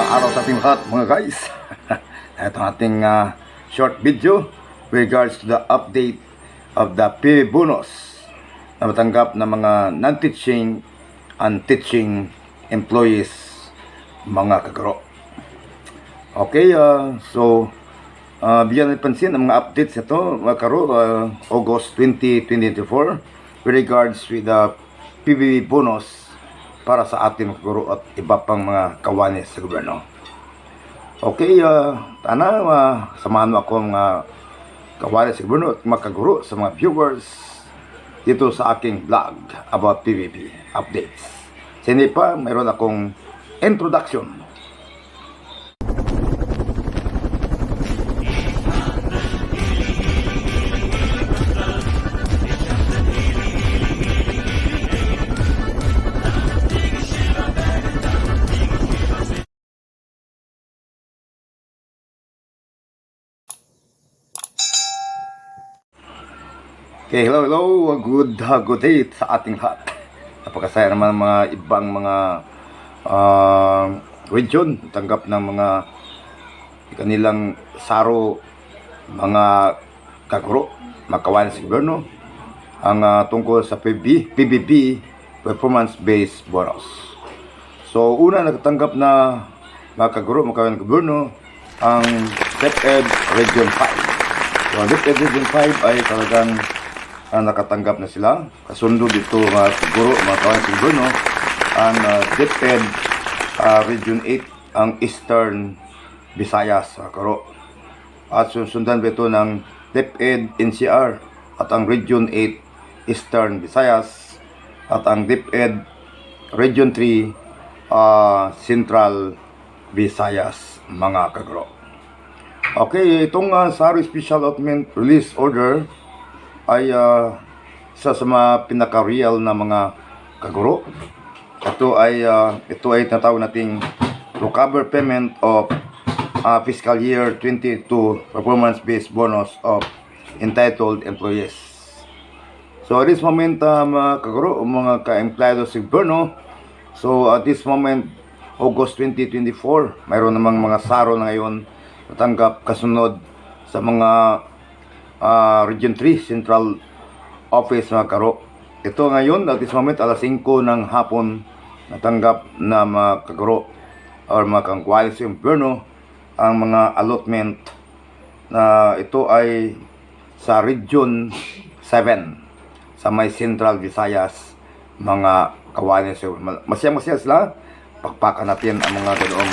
araw sa ating lahat mga guys. Ito ang ating short video with regards to the update of the PBB bonus na matanggap ng mga non-teaching and teaching employees, mga kaguro. Okay, bigyan natin pansin ang mga updates ito mga kaguro, August 2024 with regards with the PBB bonus para sa ating mga guro at iba pang mga kawani sa gobyerno. Okay, samahan mo ako mga kawani sa gobyerno at mga kaguro sa mga viewers dito sa aking vlog about PBB updates. Sa hindi pa, mayroon akong introduction. Okay, hello, good day sa ating lahat. Napakasaya naman mga ibang mga region tanggap ng mga kanilang saro, mga kaguro, makawan sa gobyerno ang tungkol sa PBB performance-based bonus. So una nakatanggap na mga kaguro, makawan sa gobyerno ang DepEd Region 5. So DepEd Region 5 ay talagang nakatanggap na sila. Kasundo dito mga siguro, mga kawan sa gobyerno, ang DepEd Region 8, ang Eastern Visayas, karo. At susundan dito ng DepEd NCR at ang Region 8 Eastern Visayas at ang DepEd Region 3 Central Visayas, mga kagro. Okay, itong SARO Special Allotment Release Order ay isa sa mga pinaka-real na mga kaguro. Ito ay tinatawag nating recover payment of fiscal year 22 performance-based bonus of entitled employees. So at this moment, mga kaguro, mga ka-empleyado sa gobyerno, so at this moment, August 2024, mayroon namang mga saro na ngayon natanggap kasunod sa mga Region 3 Central Office, mga karo. Ito ngayon, at this moment, alas 5 ng hapon, natanggap na mga kaguro or mga kangkwali sa gobyerno ang mga allotment na ito ay sa Region 7 sa may Central Visayas, mga kawani. So, masaya sila. Pakpakan natin ang mga ganoong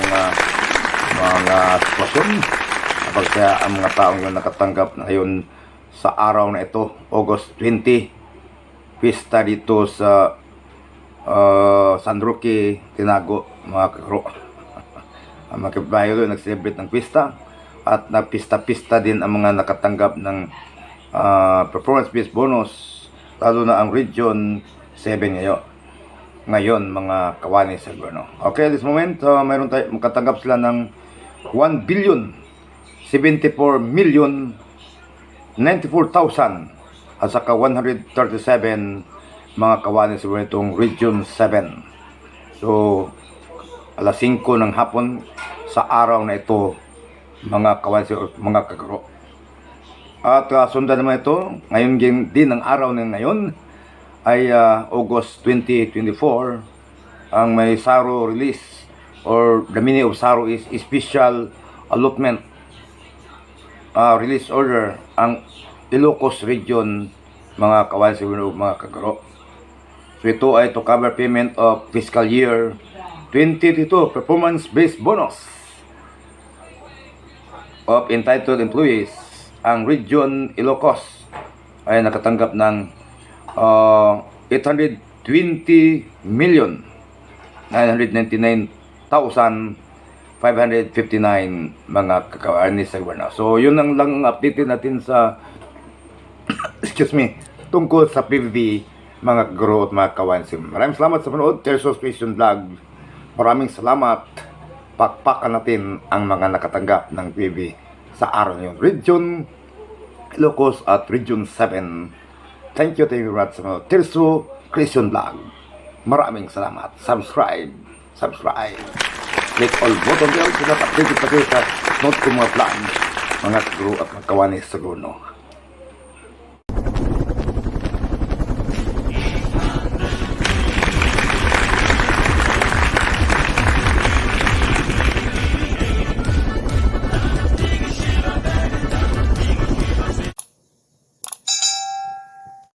mga sitwasyon kapag kaya ang mga taong yun nakatanggap na ngayon sa araw na ito, August 20, pista dito sa San Roque, Tinago, mga kaguro. Ang mga kabayo doon nag-celebrate ng pista at nagpista-pista din ang mga nakatanggap ng performance-based bonus, lalo na ang Region 7 ngayon, mga kawani sa gobyerno. Okay, at this moment, mayroon tayo, makatanggap sila ng 1 billion 74 million 94,000 at saka 137 mga kawani sa itong Region 7. So alas 5 ng hapon sa araw na ito, mga kawani sa mga kaguro. At sundan naman ito ngayon din ang araw na ngayon ay August 2024, ang may SARO release, or the meaning of SARO is Special Allotment Release Order, ang Ilocos Region, mga kawan sa mga kaguro. So ito ay to cover payment of fiscal year 2022 performance-based bonus of entitled employees. Ang Region Ilocos ay nakatanggap ng 820 million 999,559 mga kakawani sa gobyerno. So yun ang lang update natin sa tungkol sa PBB, mga kaguro at mga kawani. Maraming salamat sa panood. Tersos Christian Vlog. Maraming salamat. Pakpakan natin ang mga nakatanggap ng PBB sa araw na yun. Region Ilocos at Region 7. Thank you very much sa mga Terso Christian Vlog. Maraming salamat. Subscribe. click all button bell para updated pa kayo sa note ko mga plan mga kaguro at mga kawanis sa Gono.